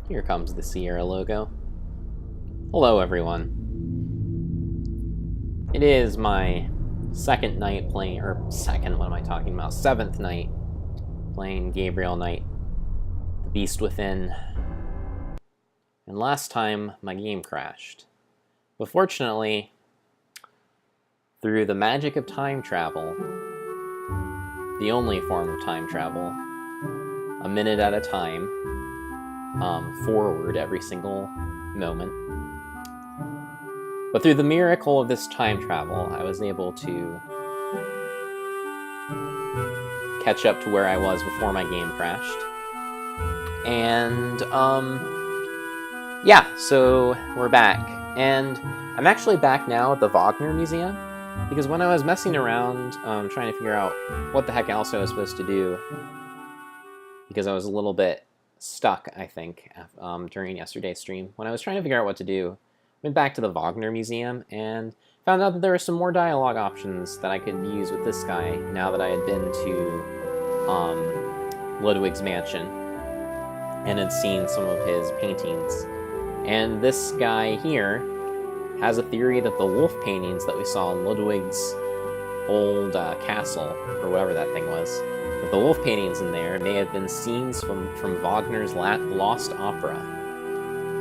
Here comes the Sierra logo. Hello, everyone. It is my second night playing, or second, what am I talking about? Seventh night playing Gabriel Knight, the Beast Within. And last time, my game crashed. But fortunately, through the magic of time travel, the only form of time travel, a minute at a time, forward every single moment. But through the miracle of this time travel, I was able to catch up to where I was before my game crashed. And, yeah, so we're back. And I'm actually back now at the Wagner Museum, because when I was messing around, trying to figure out what the heck else I was supposed to do, because I was a little bit stuck, I think, during yesterday's stream. When I was trying to figure out what to do, I went back to the Wagner Museum and found out that there were some more dialogue options that I could use with this guy now that I had been to Ludwig's mansion and had seen some of his paintings. And this guy here has a theory that the wolf paintings that we saw in Ludwig's old castle, or whatever that thing was, that the wolf paintings in there may have been scenes from Wagner's lost opera.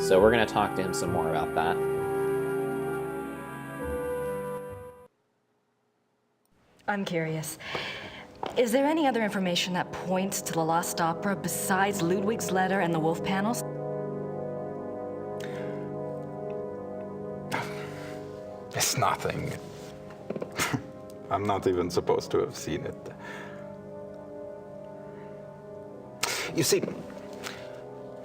So we're going to talk to him some more about that. I'm curious. Is there any other information that points to the lost opera besides Ludwig's letter and the wolf panels? It's nothing. I'm not even supposed to have seen it. You see,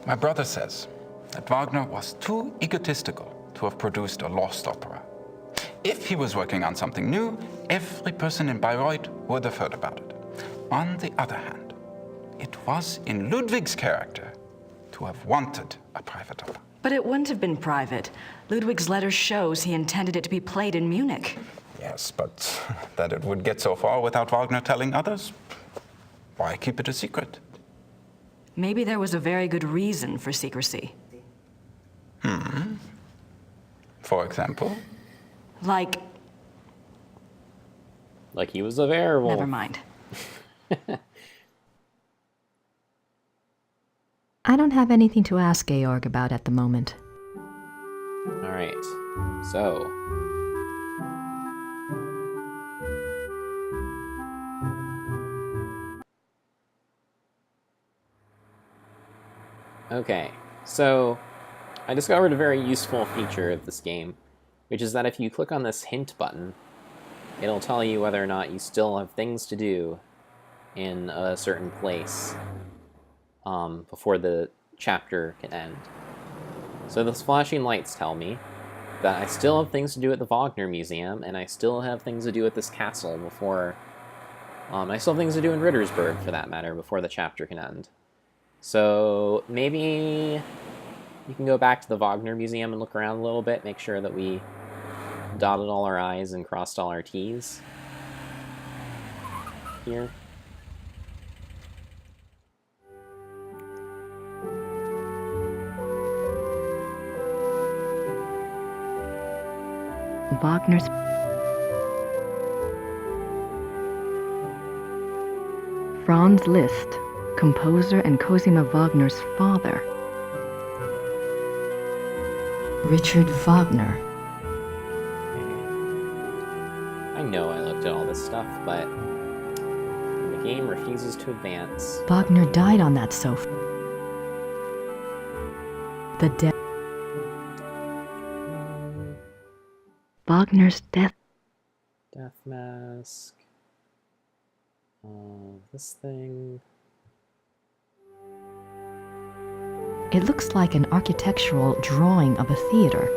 my brother says that Wagner was too egotistical to have produced a lost opera. If he was working on something new, every person in Bayreuth would have heard about it. On the other hand, it was in Ludwig's character to have wanted a private opera. But it wouldn't have been private. Ludwig's letter shows he intended it to be played in Munich. Yes, but that it would get so far without Wagner telling others, why keep it a secret? Maybe there was a very good reason for secrecy. For example? Like he was a werewolf. never mind. I don't have anything to ask Georg about at the moment. Alright, so... Okay, so I discovered a very useful feature of this game, which is that if you click on this hint button, it'll tell you whether or not you still have things to do in a certain place before the chapter can end. So those flashing lights tell me that I still have things to do at the Wagner Museum, and I still have things to do at this castle before... I still have things to do in Rittersberg, for that matter, before the chapter can end. So maybe you can go back to the Wagner Museum and look around a little bit, make sure that we dotted all our I's and crossed all our T's here. Wagner's Franz Liszt, composer and Cosima Wagner's father. Richard Wagner. I know I looked at all this stuff, but the game refuses to advance. Wagner died on that sofa. The death. Wagner's death. Death mask. This thing. It looks like an architectural drawing of a theater.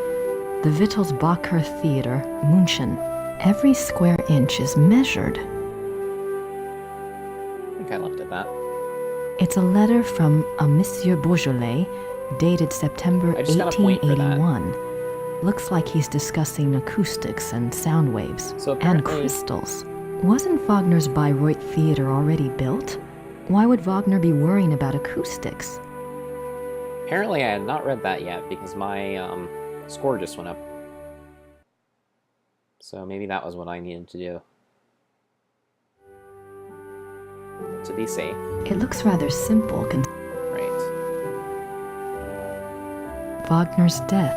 The Wittelsbacher Theater, München. Every square inch is measured. I think I looked at that. It's a letter from a Monsieur Beaujolais, dated September I just gotta point for that. 1881. Looks like he's discussing acoustics and sound waves. So and apparently- crystals. Wasn't Wagner's Bayreuth Theater already built? Why would Wagner be worrying about acoustics? apparently I had not read that yet because my score just went up. So maybe that was what I needed to do. To be safe. It looks rather simple. Right. Wagner's death.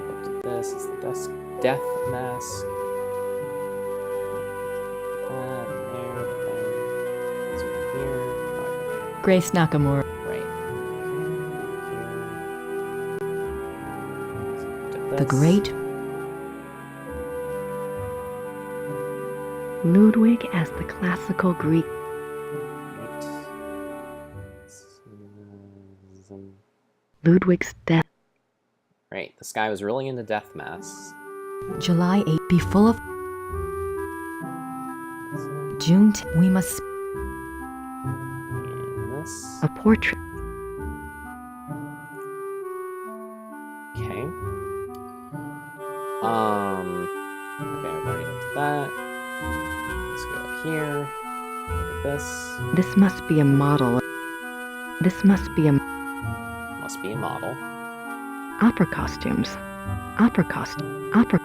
Looked at this. It's the death mask. Grace Nakamura. Right. The Great. Ludwig as the classical Greek. Ludwig's death. Right. This guy was really into death masks. July 8. Be full of. June. We must. And this. A portrait. Okay. Okay, I've already looked at that. Let's go up here. Look at this. This must be a model. This must be a. Must be a model. Opera costumes. Opera costume. Opera.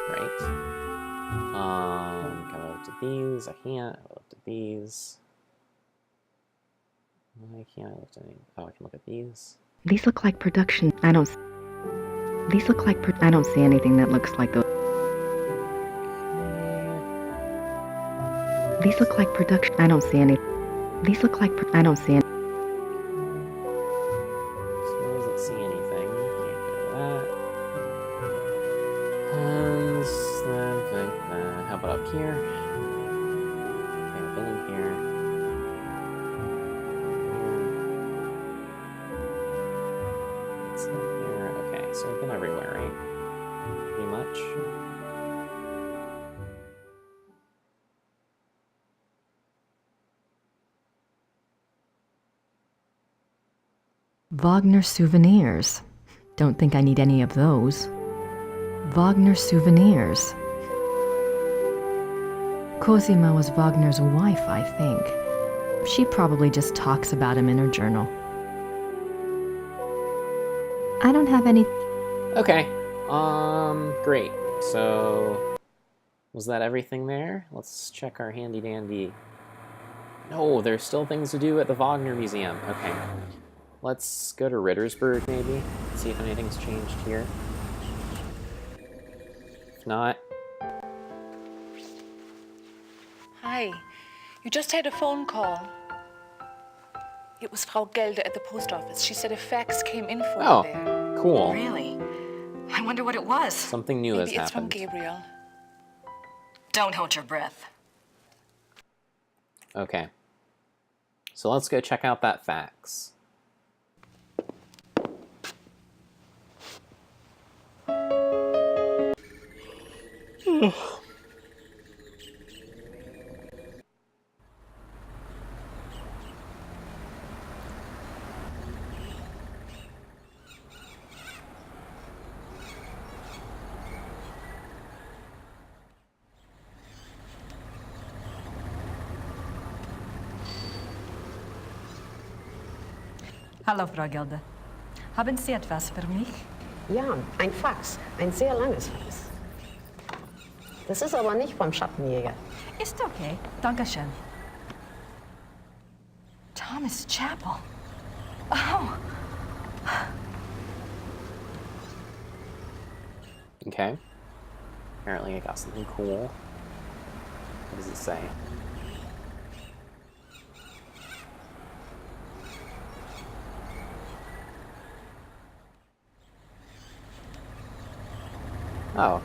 Right. Can I look at these? I can't. I looked at these. Why can't I look at any? Oh, I can look at these. These look like production. I don't. These look like. I don't see anything that looks like those. These look like production. I don't see any. These look like. I don't see any. So doesn't see anything. Can't do that. How about up here? Okay, I've been in here. It's not there. Okay, so I've been everywhere, right? Pretty much. Wagner souvenirs. Don't think I need any of those. Wagner souvenirs. Cosima was Wagner's wife, I think. She probably just talks about him in her journal. I don't have any. Okay. Great. So, was that everything there? Let's check our handy dandy. No, there's still things to do at the Wagner Museum. Okay. Let's go to Rittersburg, maybe. See if anything's changed here. If not... Hi. You just had a phone call. It was Frau Gelder at the post office. She said a fax came in for Oh, you there. cool. Really? I wonder what it was. Something new Maybe has it's from happened. Gabriel. Don't hold your breath. Okay. So let's go check out that fax. Hallo, Frau Gelder. Haben Sie etwas für mich? Ja, ein Fax. Ein sehr langes Fax. Das ist aber nicht vom Schattenjäger. Ist okay. Dankeschön. Thomas Chapel. Oh. Okay. Apparently I got something cool. What does it say? Oh.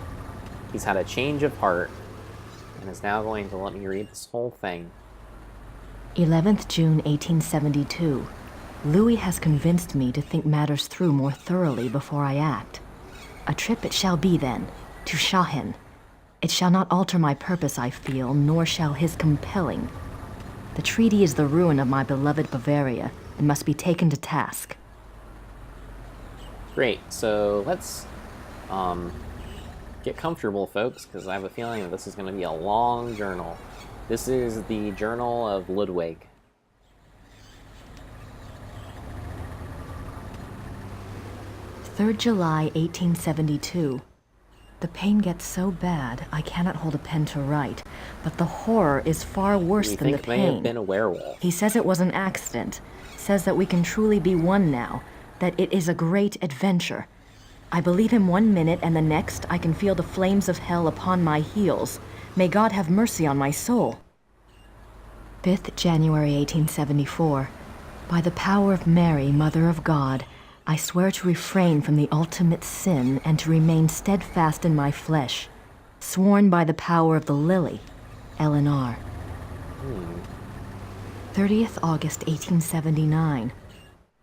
He's had a change of heart and is now going to let me read this whole thing. 11th June 1872. Louis has convinced me to think matters through more thoroughly before I act. A trip it shall be then, to Shahin. It shall not alter my purpose, I feel, nor shall his compelling. The treaty is the ruin of my beloved Bavaria, and must be taken to task. Great, so let's get comfortable, folks, because I have a feeling that this is going to be a long journal. This is the Journal of Ludwig. 3rd July 1872. The pain gets so bad I cannot hold a pen to write, but the horror is far worse We than the think may have pain. been a werewolf. He says it was an accident, says that we can truly be one now, that it is a great adventure. I believe him 1 minute, and the next I can feel the flames of hell upon my heels. May God have mercy on my soul. 5th January 1874. By the power of Mary, Mother of God, I swear to refrain from the ultimate sin and to remain steadfast in my flesh. Sworn by the power of the lily, Eleanor. 30th August 1879.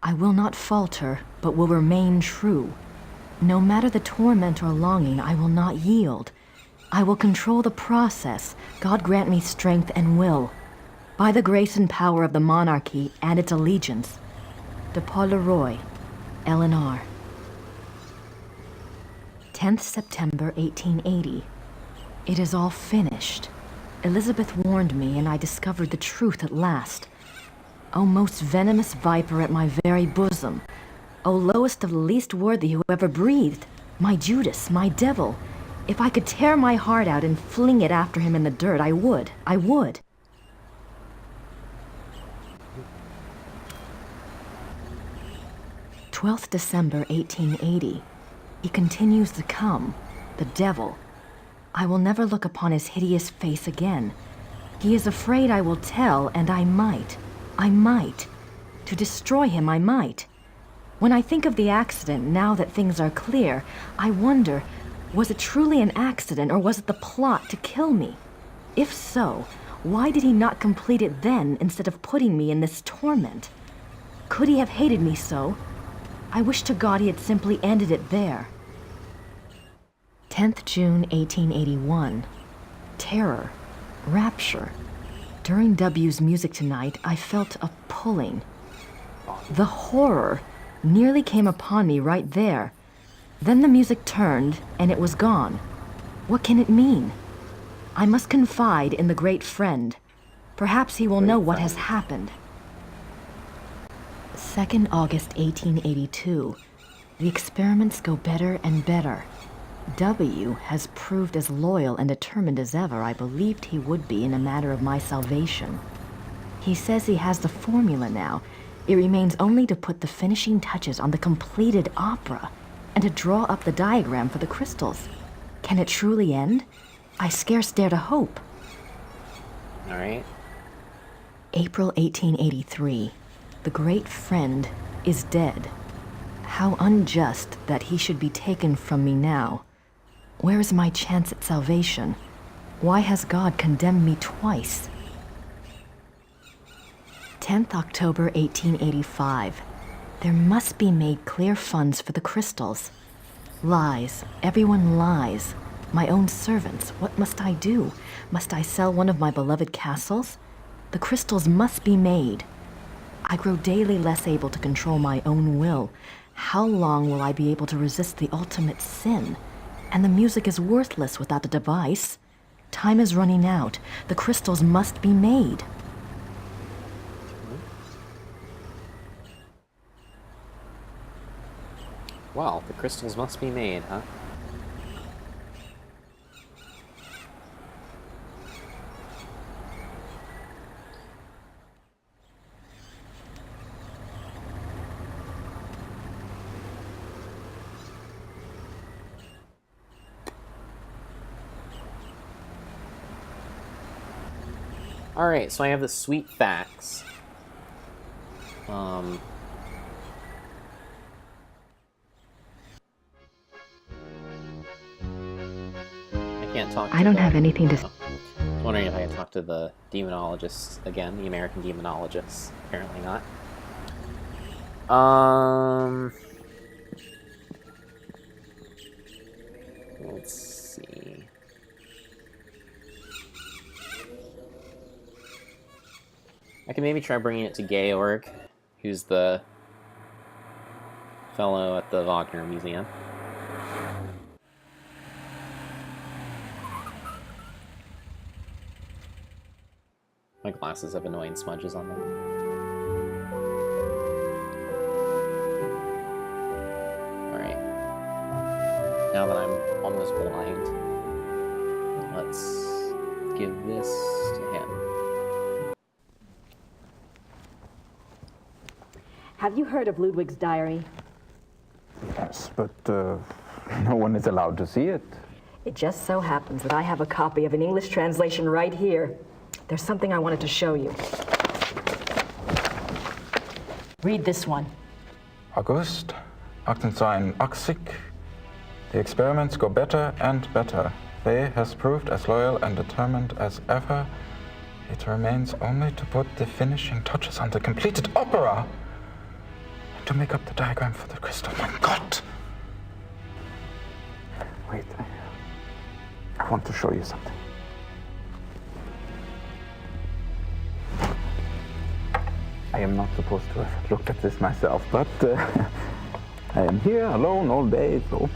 I will not falter, but will remain true. No matter the torment or longing, I will not yield. I will control the process. God grant me strength and will. By the grace and power of the monarchy and its allegiance. De Paul Leroy, Eleanor. 10th September 1880. It is all finished. Elizabeth warned me, and I discovered the truth at last. O most venomous viper at my very bosom. O lowest of the least worthy who ever breathed. My Judas, my devil. If I could tear my heart out and fling it after him in the dirt, I would. I would. 12th December 1880. He continues to come, the devil. I will never look upon his hideous face again. He is afraid I will tell, and I might. To destroy him, I might. When I think of the accident, now that things are clear, I wonder, was it truly an accident, or was it the plot to kill me? If so, why did he not complete it then, instead of putting me in this torment? Could he have hated me so? I wish to God he had simply ended it there. 10th June 1881. Terror. Rapture. During W's music tonight, I felt a pulling. The horror nearly came upon me right there. Then the music turned, and it was gone. What can it mean? I must confide in the great friend. Perhaps he will know what has happened. 2nd August 1882. The experiments go better and better. W has proved as loyal and determined as ever I believed he would be in a matter of my salvation. He says he has the formula now. It remains only to put the finishing touches on the completed opera and to draw up the diagram for the crystals. Can it truly end? I scarce dare to hope. All right. April 1883. The great friend is dead. How unjust that he should be taken from me now. Where is my chance at salvation? Why has God condemned me twice? 10th October 1885. There must be made clear funds for the crystals. Lies. Everyone lies. My own servants. What must I do? Must I sell one of my beloved castles? The crystals must be made. I grow daily less able to control my own will. How long will I be able to resist the ultimate sin? And the music is worthless without the device. Time is running out. The crystals must be made. Well, the crystals must be made, huh? Alright, so I have the sweet facts. I can't talk to I don't have anything to... I was wondering if I could talk to the demonologists again, the American demonologists. Apparently not. Let's see. I can maybe try bringing it to Georg, who's the fellow at the Wagner Museum. My glasses have annoying smudges on them. Alright. now that I'm almost blind. Let's give this to him. Have you heard of Ludwig's diary? Yes, but no one is allowed to see it. It just so happens that I have a copy of an English translation right here. There's something I wanted to show you. Read this one. August, 1880. The experiments go better and better. They has proved as loyal and determined as ever. It remains only to put the finishing touches on the completed opera and to make up the diagram for the crystal. My God! Wait, I want to show you something. I am not supposed to have looked at this myself, but I am here alone all day, so...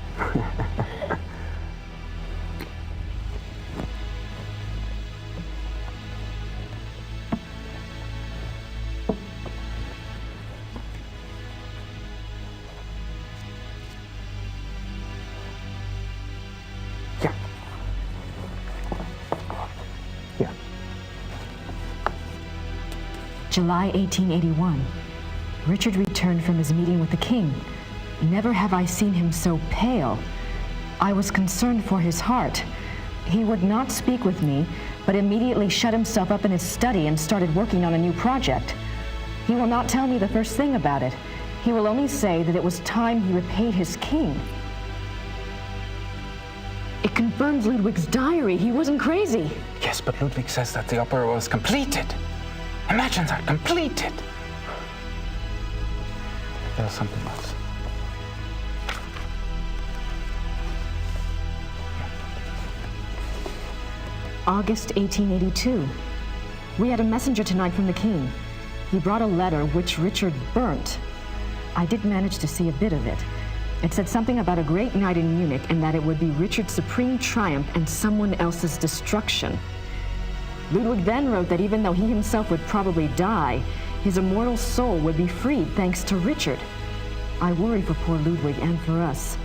Yeah. Yeah. July 1881. Richard returned from his meeting with the king. Never have I seen him so pale. I was concerned for his heart. He would not speak with me, but immediately shut himself up in his study and started working on a new project. He will not tell me the first thing about it. He will only say that it was time he repaid his king. It confirms Ludwig's diary. He wasn't crazy. Yes, but Ludwig says that the opera was completed. Imagine that, completed. There's something else. August 1882. We had a messenger tonight from the king. He brought a letter which Richard burnt. I did manage to see a bit of it. It said something about a great night in Munich and that it would be Richard's supreme triumph and someone else's destruction. Ludwig then wrote that even though he himself would probably die, his immortal soul would be freed thanks to Richard. I worry for poor Ludwig and for us.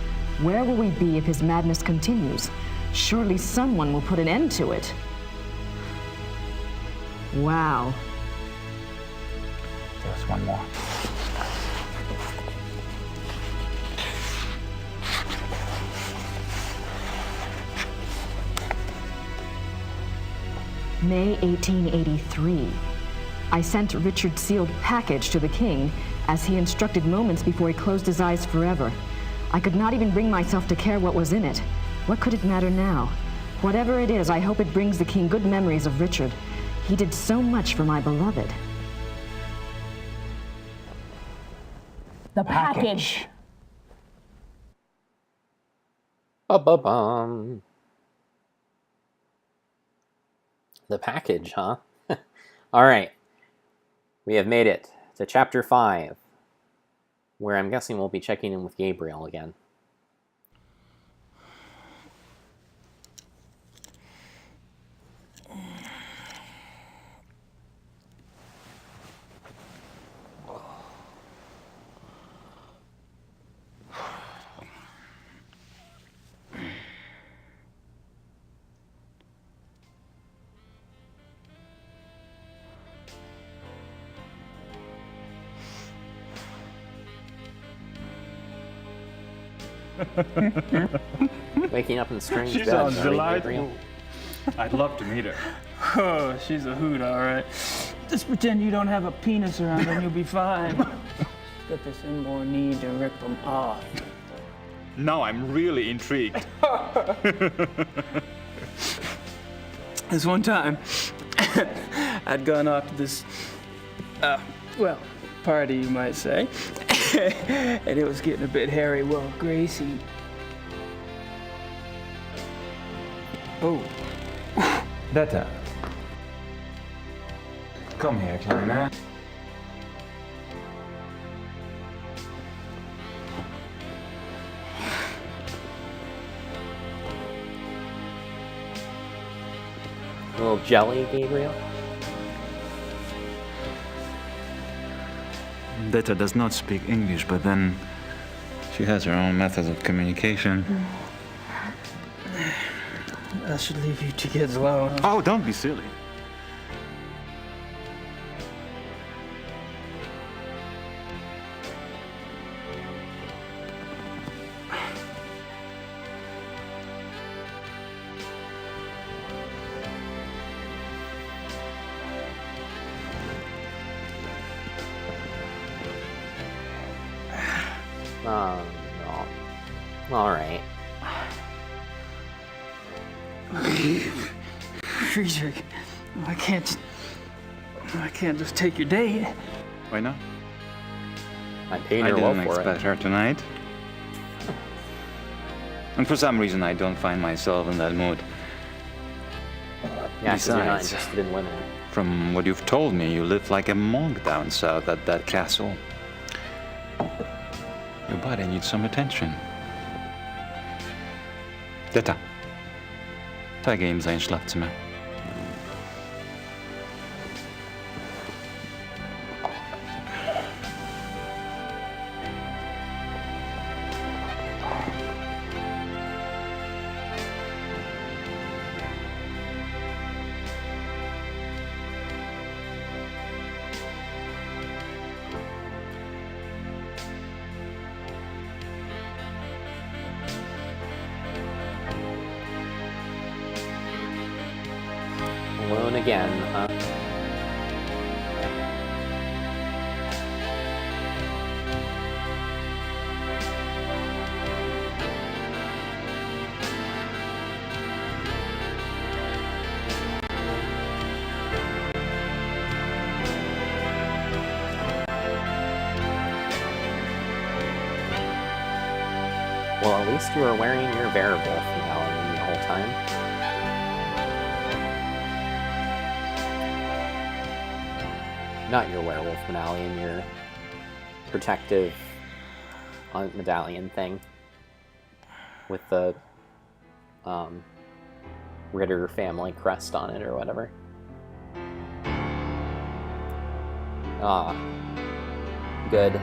Where will we be if his madness continues? Surely someone will put an end to it. Wow. There's one more. May 1883. I sent Richard's sealed package to the king, as he instructed moments before he closed his eyes forever. I could not even bring myself to care what was in it. What could it matter now? Whatever it is, I hope it brings the king good memories of Richard. He did so much for my beloved. The package. Ba-ba-bum. The package, huh? All right. We have made it to chapter 5, where I'm guessing we'll be checking in with Gabriel again. Waking up in strange She bed, sounds are we, delightful. Gabriel? I'd love to meet her. Oh, she's a hoot, all right. Just pretend you don't have a penis around and you'll be fine. Got this inborn need to rip them off. Now I'm really intrigued. This one time, I'd gone off to this, party, you might say. And it was getting a bit hairy. Well, Gracie. Oh. Better. Come here, Kleiner. A little jelly, Gabriel? Detta does not speak English, but then she has her own methods of communication. I should leave you two kids alone. Oh, don't be silly. Oh, no. Alright. Friedrich, I can't just take your date. Why not? I paid I her well didn't for expect it. her tonight. And for some reason, I don't find myself in that mood. Yeah, because you're not Besides- interested in women. From what you've told me, you live like a monk down south at that castle. Your body needs some attention. Detta. Tagga in sein Schlafzimmer. Alone again, huh? Well, at least you were wearing your werewolf medallion the whole time. Not your werewolf medallion, your protective medallion thing. With the Ritter family crest on it or whatever. Ah. Good.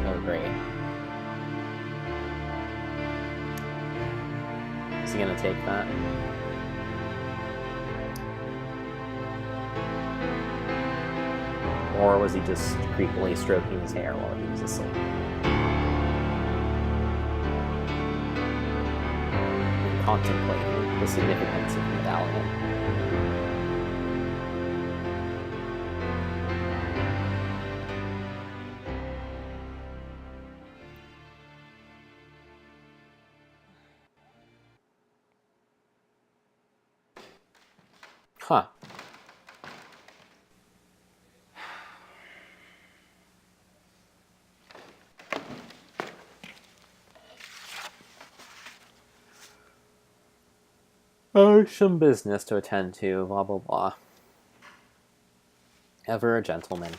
Oh, great. Is he gonna take that? Or was he just creepily stroking his hair while he was asleep? And contemplating the significance of the medallion. Huh. Oh, some business to attend to, blah blah blah. Ever a gentleman.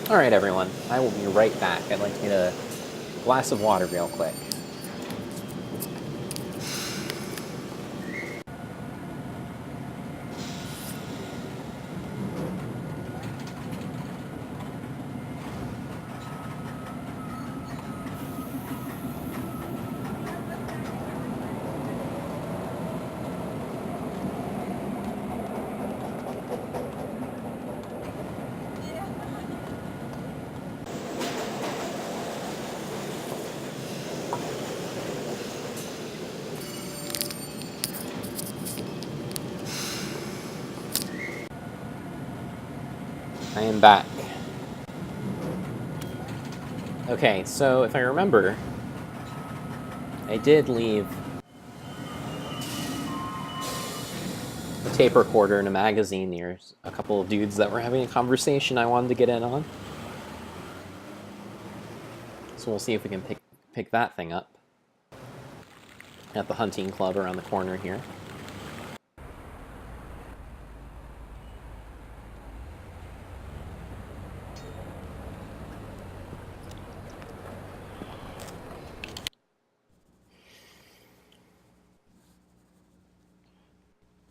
Alright everyone, I will be right back. I'd like to get a glass of water real quick. I am back. Okay, so if I remember, I did leave a tape recorder and a magazine near a couple of dudes that were having a conversation I wanted to get in on. So we'll see if we can pick that thing up at the hunting club around the corner here.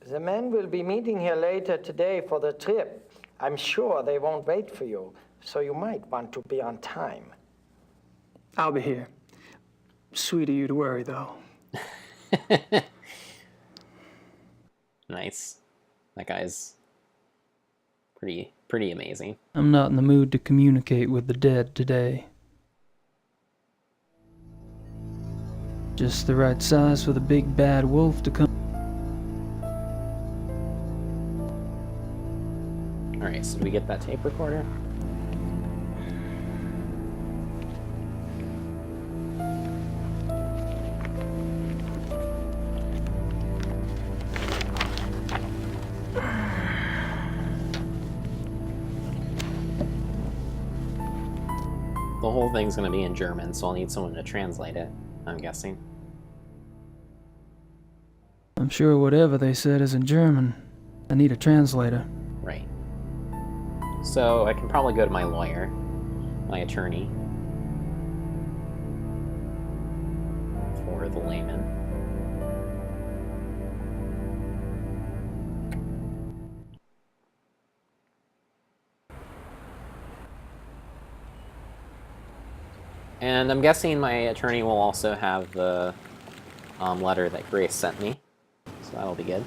The men will be meeting here later today for the trip. I'm sure they won't wait for you, so you might want to be on time. I'll be here. Sweet of you to worry, though. Nice. That guy's pretty amazing. I'm not in the mood to communicate with the dead today. Just the right size for the big bad wolf to come. Alright, so do we get that tape recorder? The whole thing's gonna be in German, so I'll need someone to translate it, I'm guessing. I'm sure whatever they said is in German. I need a translator. Right. So I can probably go to my lawyer, my attorney, for the layman. And I'm guessing my attorney will also have the letter that Grace sent me, so that'll be good.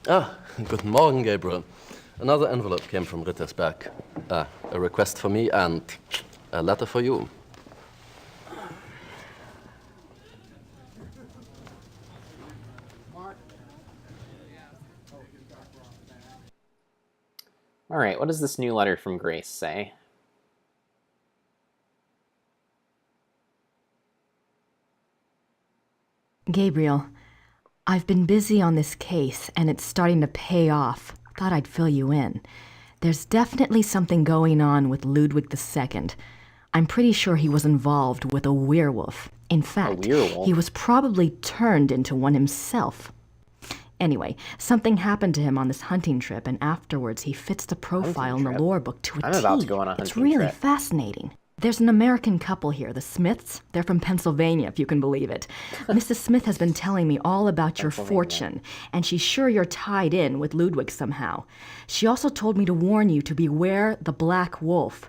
Ah, guten Morgen, Gabriel. Another envelope came from Rittersberg. A request for me and a letter for you. All right, what does this new letter from Grace say? Gabriel, I've been busy on this case, and it's starting to pay off. Thought I'd fill you in. There's definitely something going on with Ludwig II. I'm pretty sure he was involved with a werewolf. In fact, he was probably turned into one himself. Anyway, something happened to him on this hunting trip, and afterwards he fits the profile in the lore book to a T. I'm about to go on a hunting It's really trip. fascinating. There's an American couple here, the Smiths. They're from Pennsylvania, if you can believe it. Mrs. Smith has been telling me all about your fortune, and she's sure you're tied in with Ludwig somehow. She also told me to warn you to beware the Black Wolf.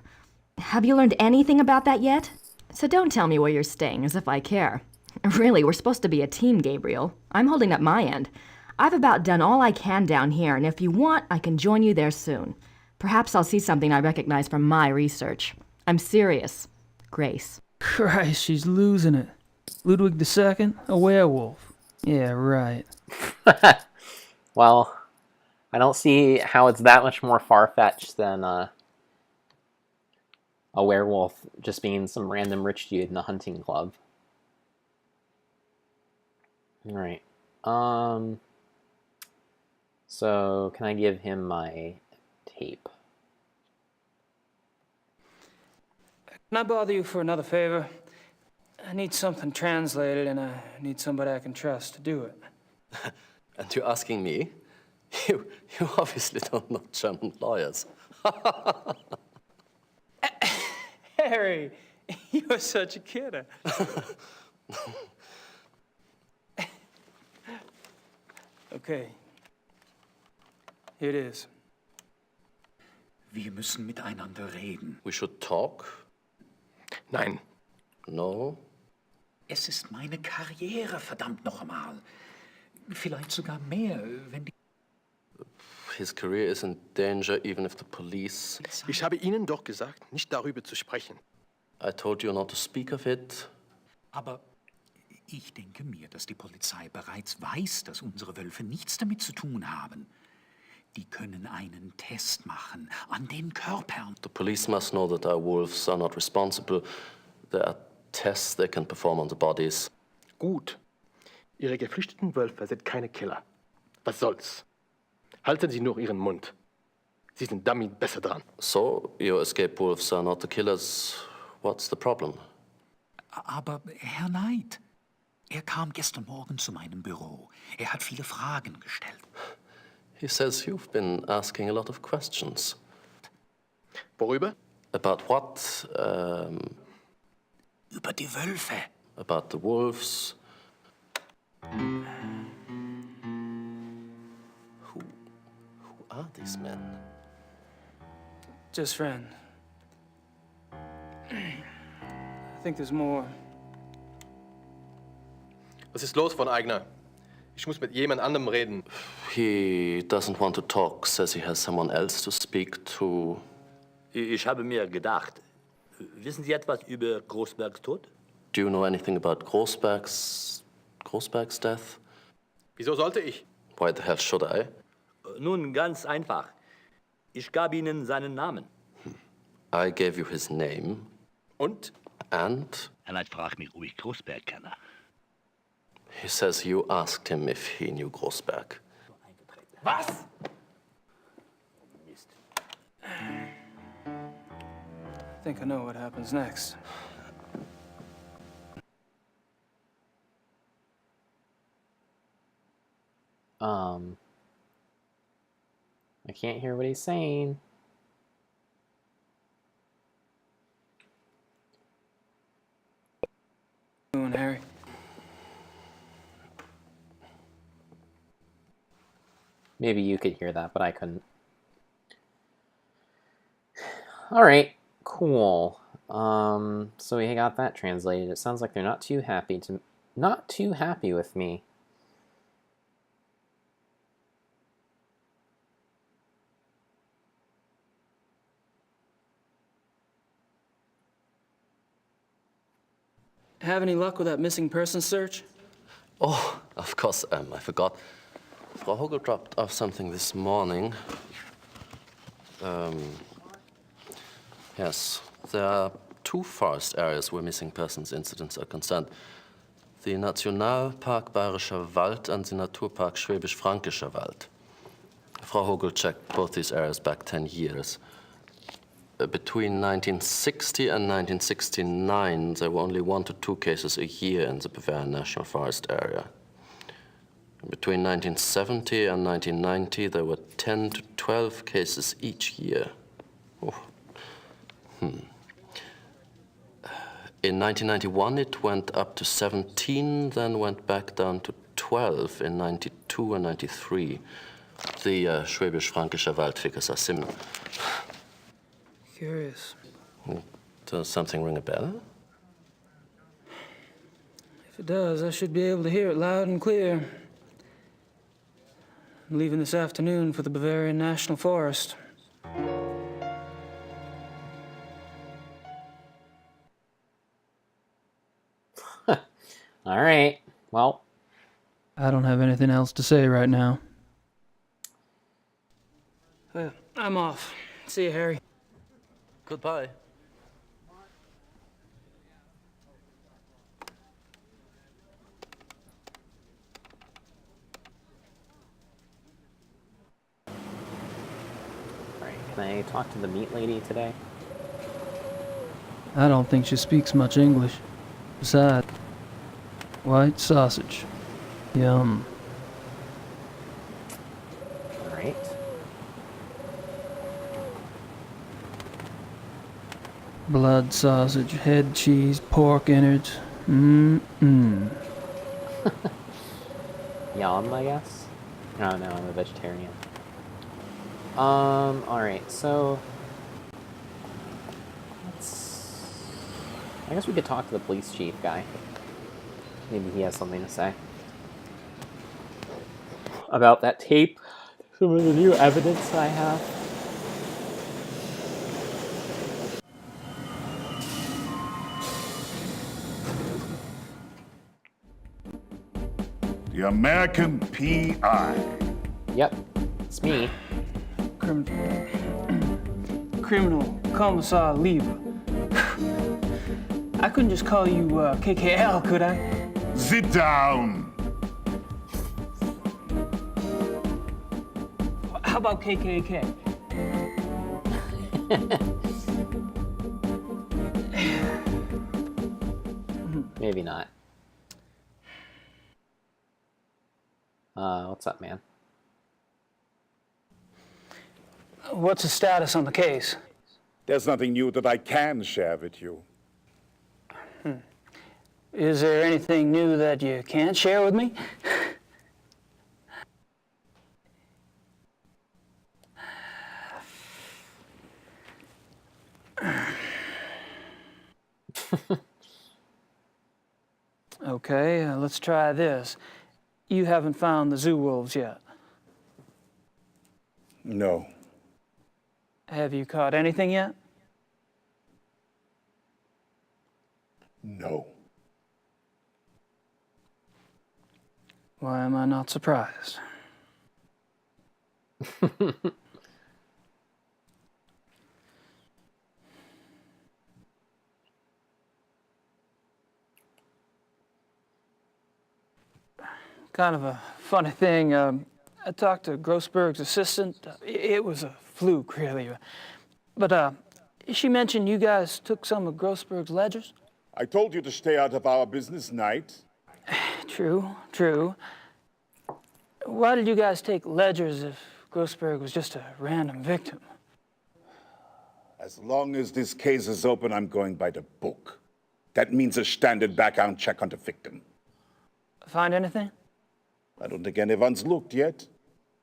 Have you learned anything about that yet? So don't tell me where you're staying, as if I care. Really, we're supposed to be a team, Gabriel. I'm holding up my end. I've about done all I can down here, and if you want, I can join you there soon. Perhaps I'll see something I recognize from my research. I'm serious. Grace. Christ, she's losing it. Ludwig II, a werewolf. Yeah, right. Well, I don't see how it's that much more far-fetched than a werewolf just being some random rich dude in a hunting club. Alright. So, can I give him my tape? Can I bother you for another favor? I need something translated, and I need somebody I can trust to do it. And you're asking me? You obviously don't know German lawyers. Harry, you're such a kidder. Okay. Here it is. Wir müssen miteinander reden. We should talk? Nein. No? Es ist meine Karriere, verdammt noch einmal. Vielleicht sogar mehr, wenn die... His career is in danger even if the police... Ich habe Ihnen doch gesagt, nicht darüber zu sprechen. I told you not to speak of it. Aber ich denke mir, dass die Polizei bereits weiß, dass unsere Wölfe nichts damit zu tun haben. Die können einen Test machen an den Körpern. The police must know that our wolves are not responsible. There are tests they can perform on the bodies. Gut. Ihre geflüchteten Wölfe sind keine Killer. Was soll's? Halten Sie nur Ihren Mund. Sie sind damit besser dran. So, your escaped wolves are not the killers. What's the problem? Aber Herr Knight, er kam gestern Morgen zu meinem Büro. Er hat viele Fragen gestellt. He says you've been asking a lot of questions. Worüber? About what? Über die Wölfe. About the wolves. Who are these men? Just friend. I think there's more. Was ist los, von Eigner? Ich muss mit jemand anderem reden. He doesn't want to talk, says he has someone else to speak to. Ich habe mir gedacht, wissen Sie etwas über Großbergs Tod? Do you know anything about Großberg's death? Wieso sollte ich? Why the hell should I? Nun, ganz einfach. Ich gab Ihnen seinen Namen. I gave you his name. Und? And? Herr Knight fragt mich, ob ich Großberg kenne. He says you asked him if he knew Großberg. Was? Mist. I think I know what happens next. I can't hear what he's saying. Doing, Harry? Maybe you could hear that, but I couldn't. All right, cool. So we got that translated. It sounds like they're not too happy with me. Have any luck with that missing person search? Oh, of course, I forgot. Frau Hogel dropped off something this morning. Yes, there are 2 forest areas where missing persons incidents are concerned. The Nationalpark Bayerischer Wald and the Naturpark Schwäbisch-Fränkischer Wald. Frau Hogel checked both these areas back 10 years. Between 1960 and 1969, there were only 1 to 2 cases a year in the Bavarian National Forest area. Between 1970 and 1990, there were 10 to 12 cases each year. Oh. In 1991, it went up to 17, then went back down to 12 in 92 and 93. The Schwäbisch-Fränkischer Wald figures are similar. Curious. Does something ring a bell? If it does, I should be able to hear it loud and clear. I'm leaving this afternoon for the Bavarian National Forest. All right. Well, I don't have anything else to say right now. I'm off. See you, Harry. Goodbye. Alright, can I talk to the meat lady today? I don't think she speaks much English. Besides, white sausage. Yum. Alright. Blood sausage, head cheese, pork innards. Mmm. Yum, I guess? Oh no, I'm a vegetarian. Alright, so... I guess we could talk to the police chief guy. Maybe he has something to say. About that tape Some of the new evidence I have. The American P.I. Yep, it's me. Criminal Commissar Lieber. I couldn't just call you KKL, could I? Sit down. How about KKK? Maybe not. What's up, man? What's the status on the case? There's nothing new that I can share with you. Is there anything new that you can't share with me? Okay, let's try this. You haven't found the zoo wolves yet. No. Have you caught anything yet? No. Why am I not surprised? Kind of a funny thing. I talked to Grossberg's assistant. It was a fluke, really. But she mentioned you guys took some of Grossberg's ledgers. I told you to stay out of our business, Knight. True, true. Why did you guys take ledgers if Grossberg was just a random victim? As long as this case is open, I'm going by the book. That means a standard background check on the victim. Find anything? I don't think anyone's looked yet.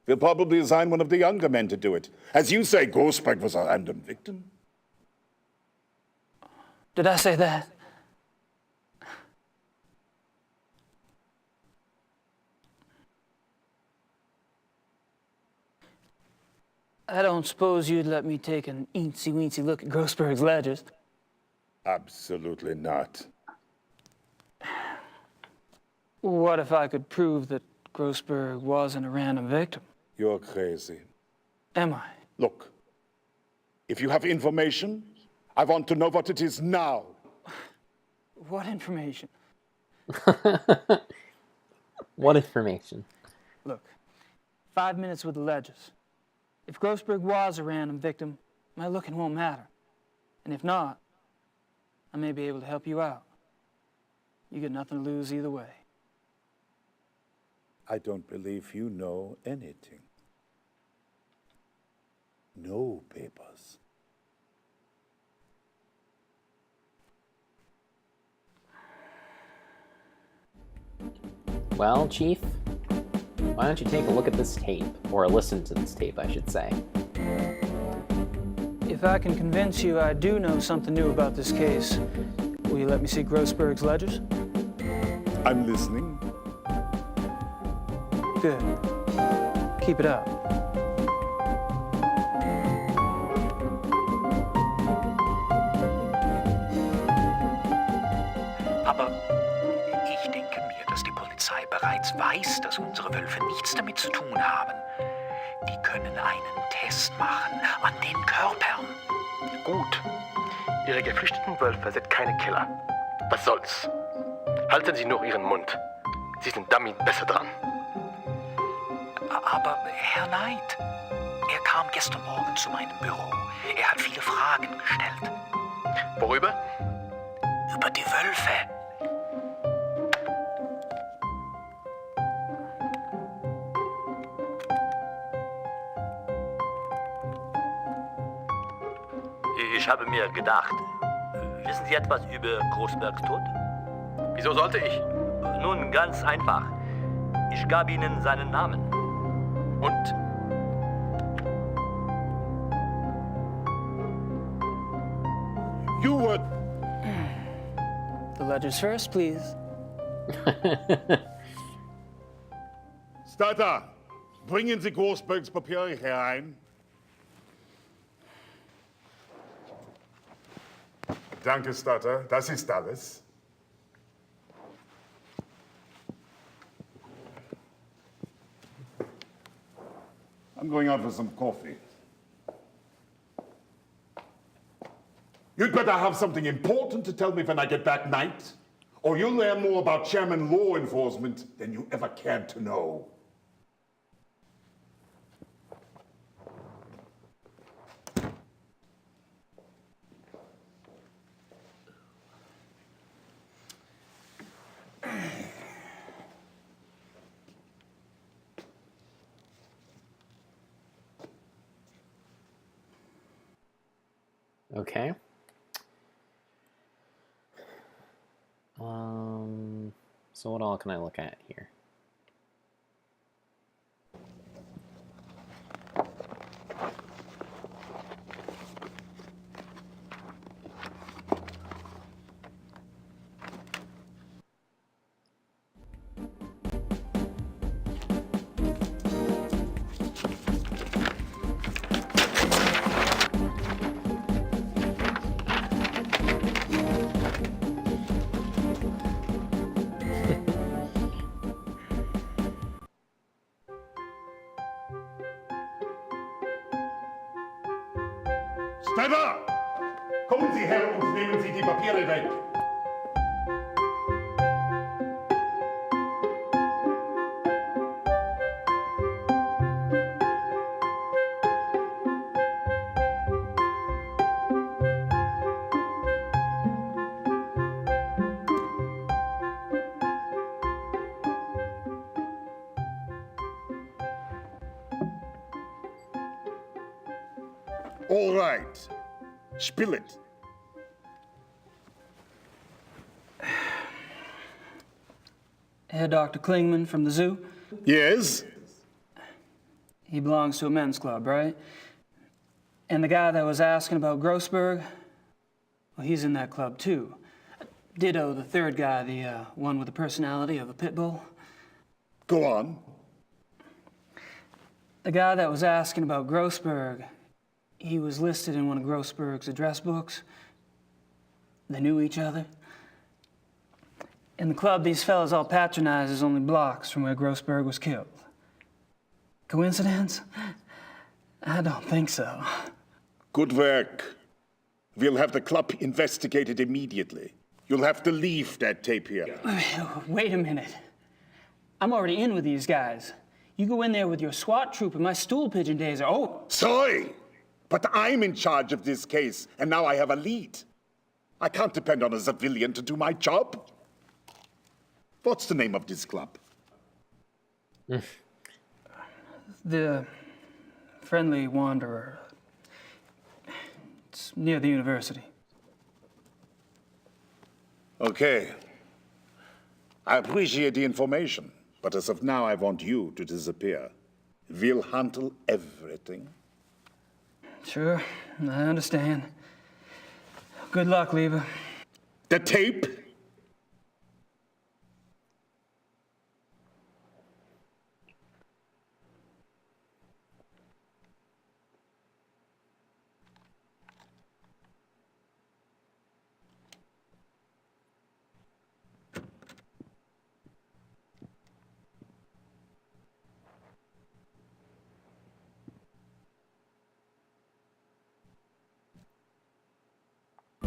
We'll probably assign one of the younger men to do it. As you say, Grossberg was a random victim. Did I say that? I don't suppose you'd let me take an eensy-weensy look at Grossberg's ledgers? Absolutely not. What if I could prove that Grossberg wasn't a random victim? You're crazy. Am I? Look, if you have information, I want to know what it is now. What information? What information? Look, 5 minutes with the ledgers. If Grossberg was a random victim, my looking won't matter. And if not, I may be able to help you out. You get nothing to lose either way. I don't believe you know anything. No papers. Well, Chief, why don't you take a look at this tape, or listen to this tape, I should say. If I can convince you I do know something new about this case, will you let me see Grossberg's ledgers? I'm listening. Good. Keep it up. Aber ich denke mir, dass die Polizei bereits weiß, dass unsere Wölfe nichts damit zu tun haben. Die können einen Test machen an den Körpern. Gut. Ihre geflüchteten Wölfe sind keine Killer. Was soll's? Halten Sie nur Ihren Mund. Sie sind damit besser dran. Aber Herr Knight, er kam gestern Morgen zu meinem Büro. Er hat viele Fragen gestellt. Worüber? Über die Wölfe. Ich habe mir gedacht, wissen Sie etwas über Grossbergs Tod? Wieso sollte ich? Nun, ganz einfach. Ich gab Ihnen seinen Namen. Und? You would. The ledgers first, please. Starter, bringen Sie Großbergs Papiere herein. Danke, Stutter. Das ist alles. I'm going out for some coffee. You'd better have something important to tell me when I get back, Knight, or you'll learn more about Chairman law enforcement than you ever cared to know. Okay. So what all can I look at here? Steiber! Kommen Sie her und nehmen Sie die Papiere weg. All right. Spill it. Herr Dr. Klingman from the zoo? Yes? He belongs to a men's club, right? And the guy that was asking about Grossberg, well, he's in that club too. Ditto the third guy, the one with the personality of a pit bull. Go on. The guy that was asking about Grossberg, he was listed in one of Grossberg's address books. They knew each other. In the club, these fellas all patronize is only blocks from where Grossberg was killed. Coincidence? I don't think so. Good work. We'll have the club investigated immediately. You'll have to leave that tape here. Wait a minute. I'm already in with these guys. You go in there with your SWAT troop and my stool pigeon days are over. Sorry, but I'm in charge of this case, and now I have a lead. I can't depend on a civilian to do my job. What's the name of this club? The Friendly Wanderer. It's near the university. Okay. I appreciate the information, but as of now, I want you to disappear. We'll handle everything. Sure, I understand. Good luck, Lieber. The tape?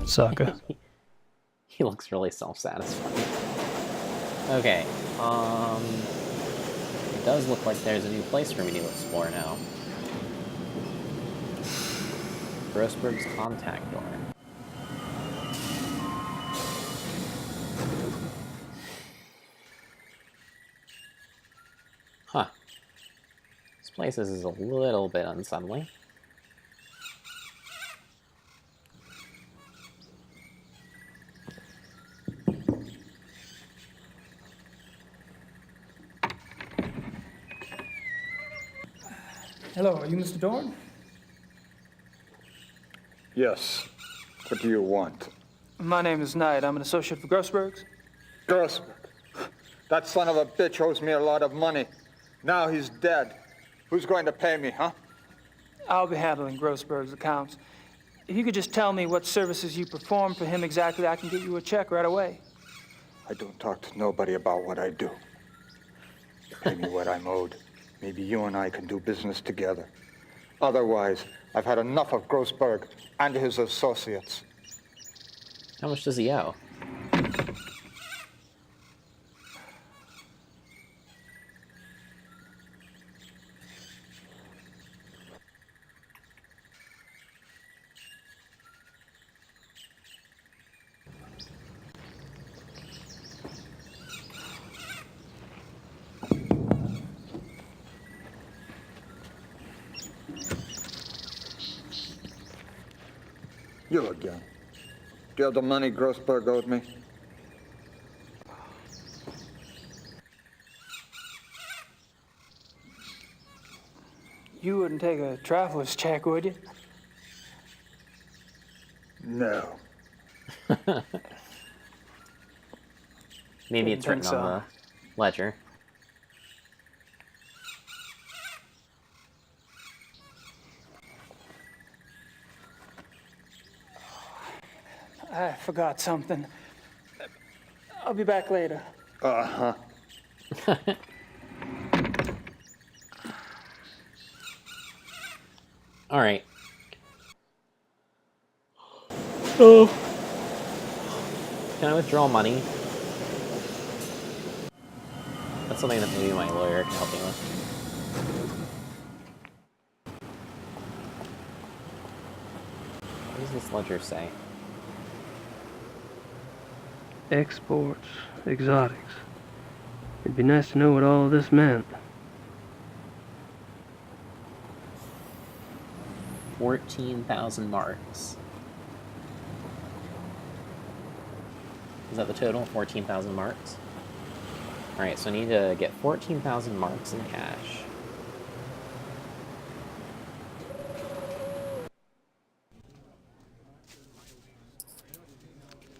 Sucker. He looks really self-satisfied. Okay, it does look like there's a new place for me to explore now. Grossberg's contact door. Huh. This place is a little bit unsettling. Hello, are you Mr. Dorn? Yes. What do you want? My name is Knight. I'm an associate for Grossberg's. Grossberg. That son of a bitch owes me a lot of money. Now he's dead. Who's going to pay me, huh? I'll be handling Grossberg's accounts. If you could just tell me what services you perform for him exactly, I can get you a check right away. I don't talk to nobody about what I do. Pay me what I'm owed. Maybe you and I can do business together. Otherwise, I've had enough of Grossberg and his associates. How much does he owe? You again. Do you have the money Grossberg owed me? You wouldn't take a traveler's check, would you? No. Maybe it's written on the ledger. I forgot something. I'll be back later. Uh-huh. All right. Oh. Can I withdraw money? That's something that maybe my lawyer can help me with. What does this ledger say? Exports, exotics. It'd be nice to know what all this meant. 14,000 marks. Is that the total? 14,000 marks? Alright, so I need to get 14,000 marks in cash.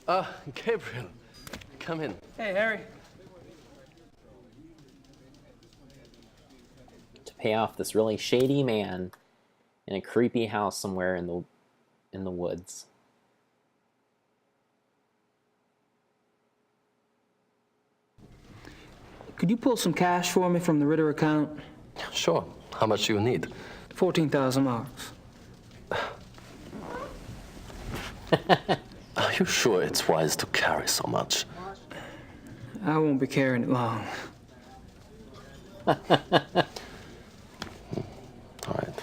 Ah, Gabriel. Come in. Hey, Harry. To pay off this really shady man in a creepy house somewhere in the woods. Could you pull some cash for me from the Ritter account? Sure. How much do you need? 14,000 marks. Are you sure it's wise to carry so much? I won't be carrying it long. All right.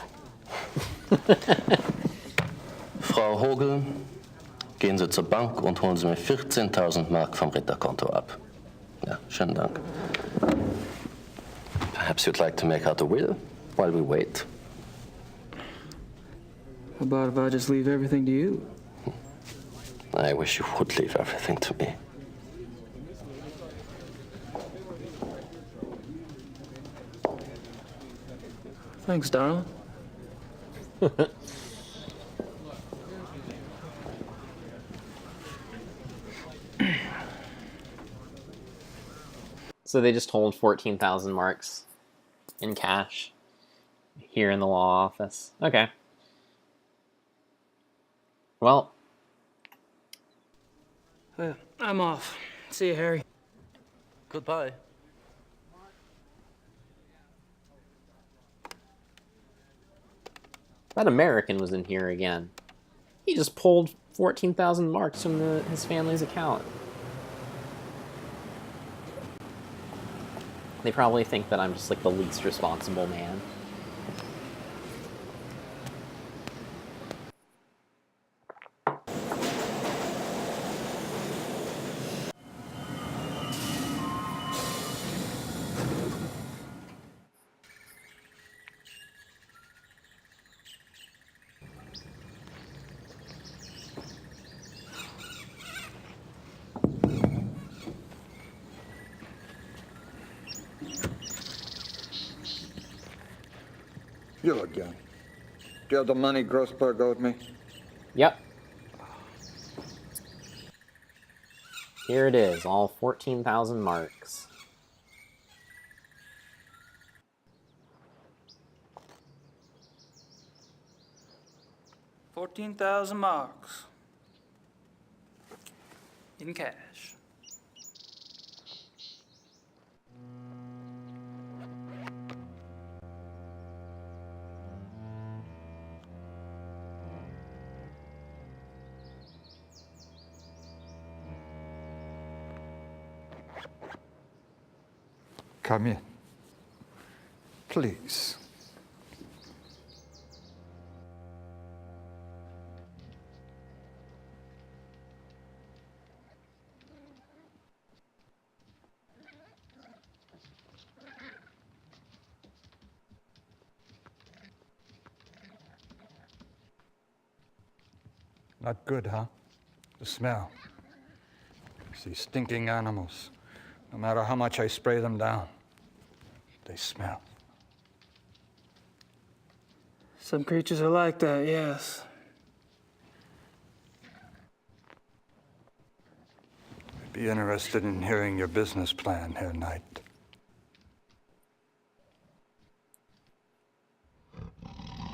Frau Hogel, gehen Sie zur Bank und holen Sie mir 14.000 Mark vom Ritterkonto ab. Ja, schönen Dank. Perhaps you'd like to make out a will while we wait? How about if I just leave everything to you? I wish you would leave everything to me. Thanks, darling. So they just hold 14,000 marks in cash here in the law office. Okay. Well. I'm off. See you, Harry. Goodbye. That American was in here again. He just pulled 14,000 marks from his family's account. They probably think that I'm just like the least responsible man. You again. Do you have the money Grossberg owed me? Yep. Here it is, all 14,000 marks. 14,000 marks. In cash. Come in. Please. Not good, huh? The smell. These stinking animals. No matter how much I spray them down, they smell. Some creatures are like that, yes. I'd be interested in hearing your business plan, Herr Knight.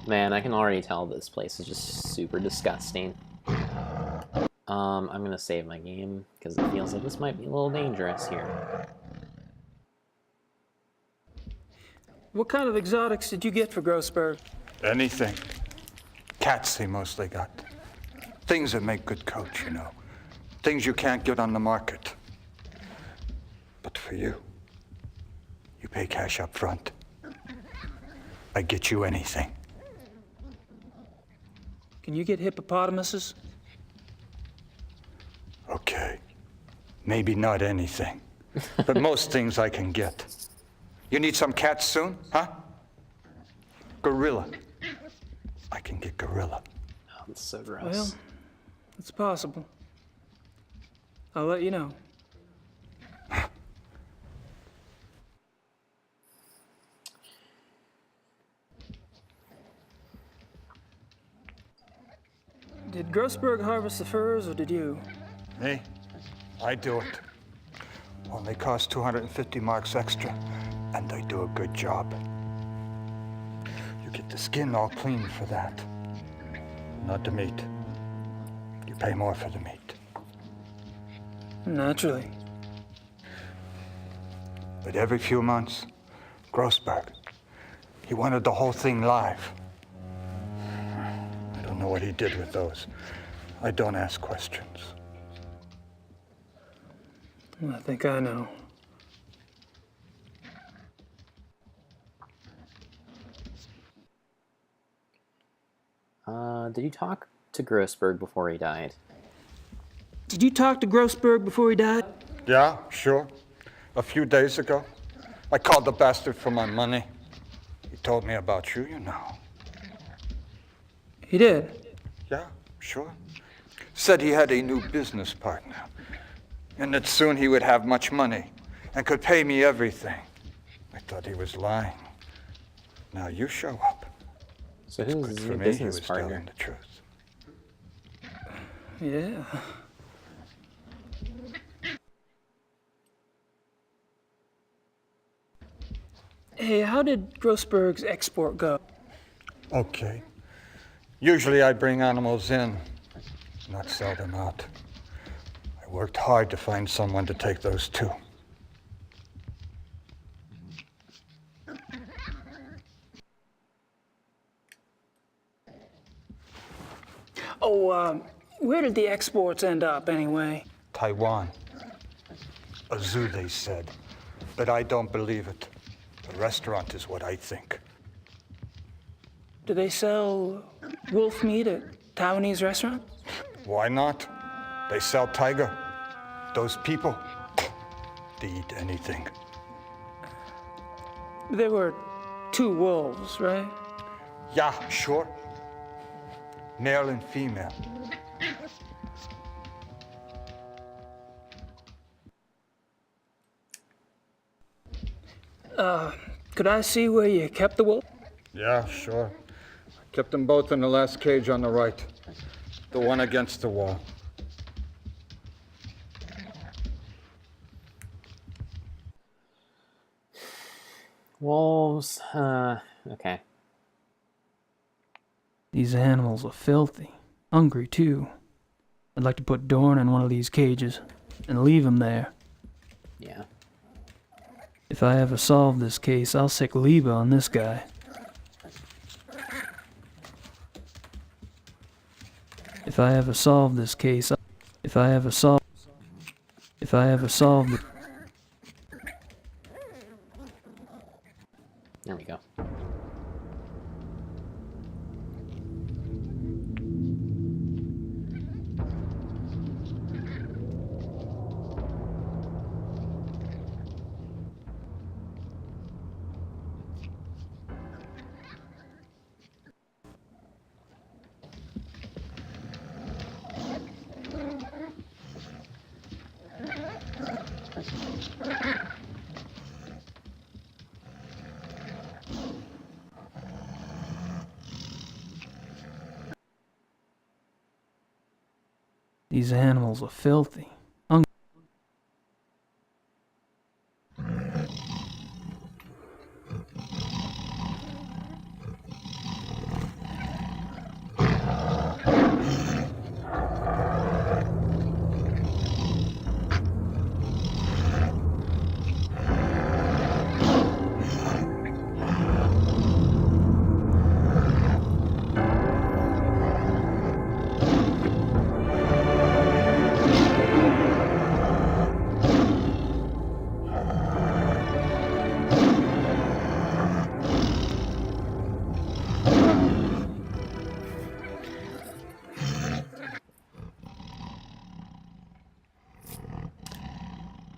Man, I can already tell this place is just super disgusting. I'm gonna save my game, because it feels like this might be a little dangerous here. What kind of exotics did you get for Grossberg? Anything. Cats he mostly got. Things that make good coats, you know. Things you can't get on the market. But for you, you pay cash up front. I get you anything. Can you get hippopotamuses? Okay. Maybe not anything. But most things I can get. You need some cats soon, huh? Gorilla. I can get gorilla. Oh, that's so gross. Well, it's possible. I'll let you know. Did Grossberg harvest the furs, or did you? Me? I do it. Only costs 250 marks extra, and I do a good job. You get the skin all clean for that. Not the meat. You pay more for the meat. Naturally. But every few months, Grossberg, he wanted the whole thing live. I don't know what he did with those. I don't ask questions. I think I know. Did you talk to Grossberg before he died? Did you talk to Grossberg before he died? Yeah, sure. A few days ago. I called the bastard for my money. He told me about you, you know. He did? Yeah, sure. Said he had a new business partner. And that soon he would have much money and could pay me everything. I thought he was lying. Now you show up. So it's who's good his for new me he business was partner? telling the truth. Yeah. Hey, how did Grossberg's export go? Okay. Usually I bring animals in, not sell them out. I worked hard to find someone to take those too. Oh, where did the exports end up anyway? Taiwan. A zoo, they said. But I don't believe it. A restaurant is what I think. Do they sell wolf meat at Taiwanese restaurants? Why not? They sell tiger. Those people, they eat anything. There were 2 wolves, right? Yeah, sure. Male and female. Could I see where you kept the wolf? Yeah, sure. I kept them both in the last cage on the right. The one against the wall. Wolves, okay. These animals are filthy. Hungry, too. I'd like to put Dorn in one of these cages and leave him there. Yeah. If I ever solve this case, I'll sick Liebe on this guy. If I ever solve this case, if I ever solve the... There we go. These animals are filthy.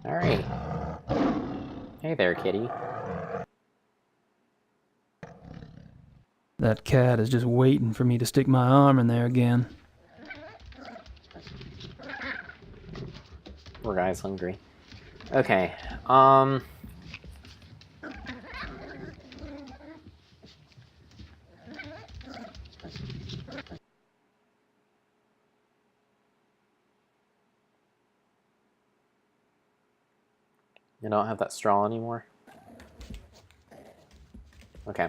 Alright. Hey there, kitty. That cat is just waiting for me to stick my arm in there again. Poor guy's hungry. Okay, you don't have that straw anymore? Okay.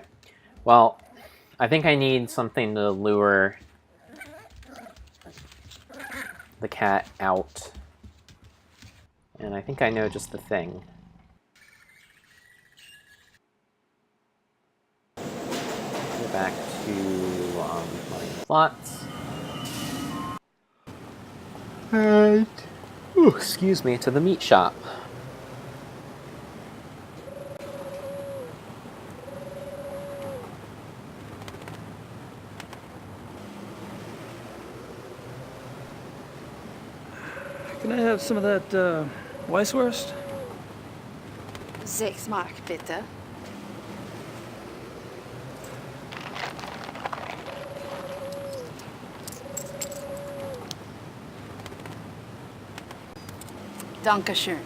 Well, I think I need something to lure the cat out. And I think I know just the thing. Go back to running plots. And, excuse me, to the meat shop. Can I have some of that, Weisswurst? 6 Mark, bitte. Dankeschön.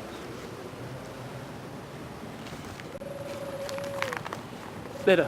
Bitte.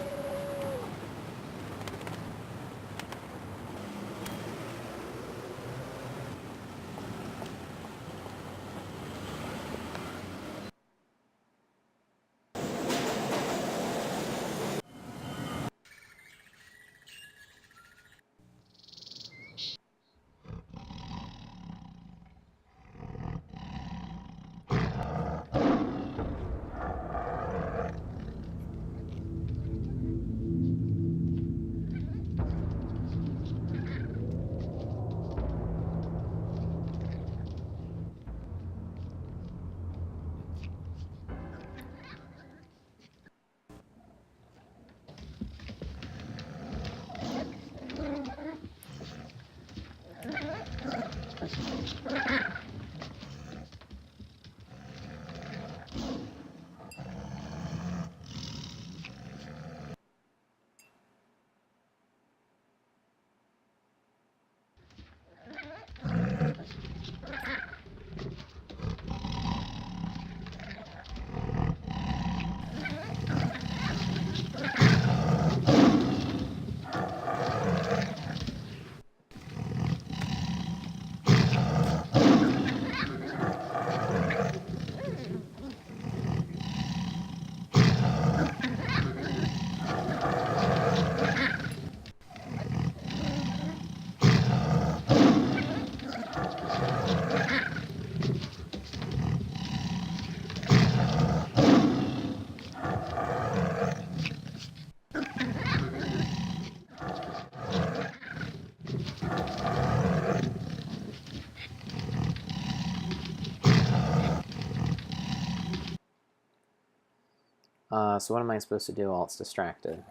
So what am I supposed to do while it's distracted?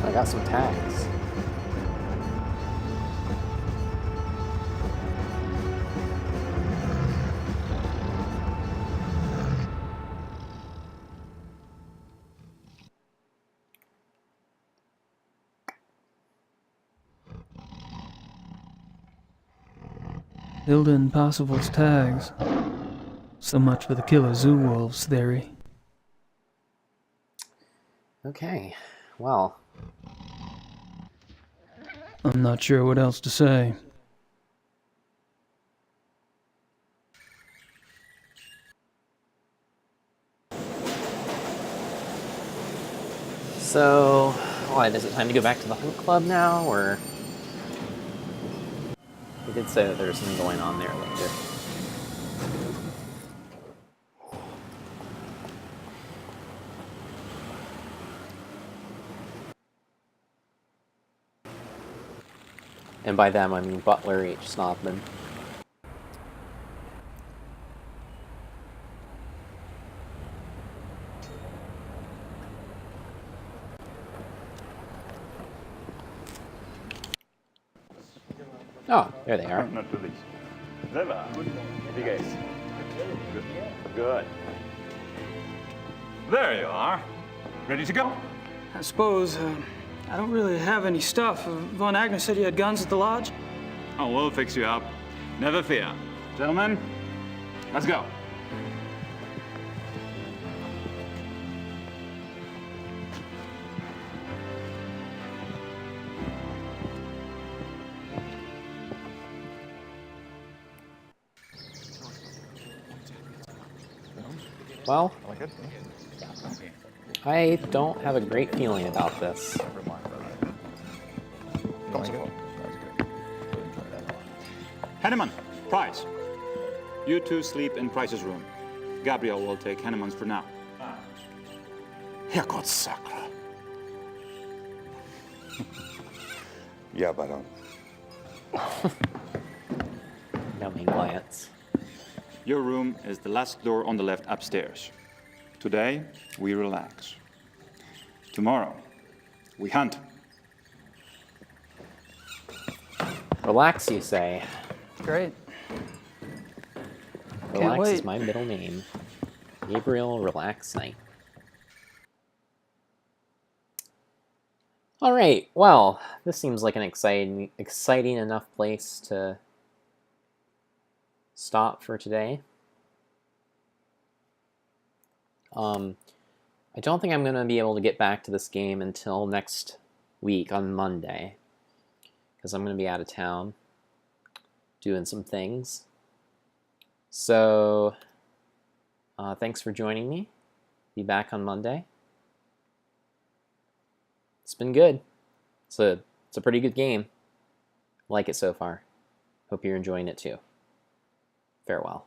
I got some tags. Hilda and Parsifal's tags. So much for the killer zoo wolves theory. Okay, well. I'm not sure what else to say. So, what, is it time to go back to the hunt club now, or? We did say that there's something going on there later. And by them, I mean Butler H. Snodman. Oh, there they are. Not to least. Clever. Wie geht's? Good. There you are. Ready to go? I suppose, I don't really have any stuff. Von Agnes said you had guns at the lodge? Oh, we'll fix you up. Never fear. Gentlemen, let's go. Well, I don't have a great feeling about this. Henneman, Price. You two sleep in Price's room. Gabriel will take Henneman's for now. Herrgottssackler. Ja, Baron. Numbing glance. Your room is the last door on the left upstairs. Today, we relax. Tomorrow, we hunt. Relax, you say? Great. Relax is my middle name. Gabriel Relax Knight. Alright, well, this seems like an exciting enough place to stop for today. I don't think I'm going to be able to get back to this game until next week on Monday, because I'm going to be out of town doing some things. So, thanks for joining me. Be back on Monday. It's been good. It's a pretty good game. I like it so far. Hope you're enjoying it too. Farewell.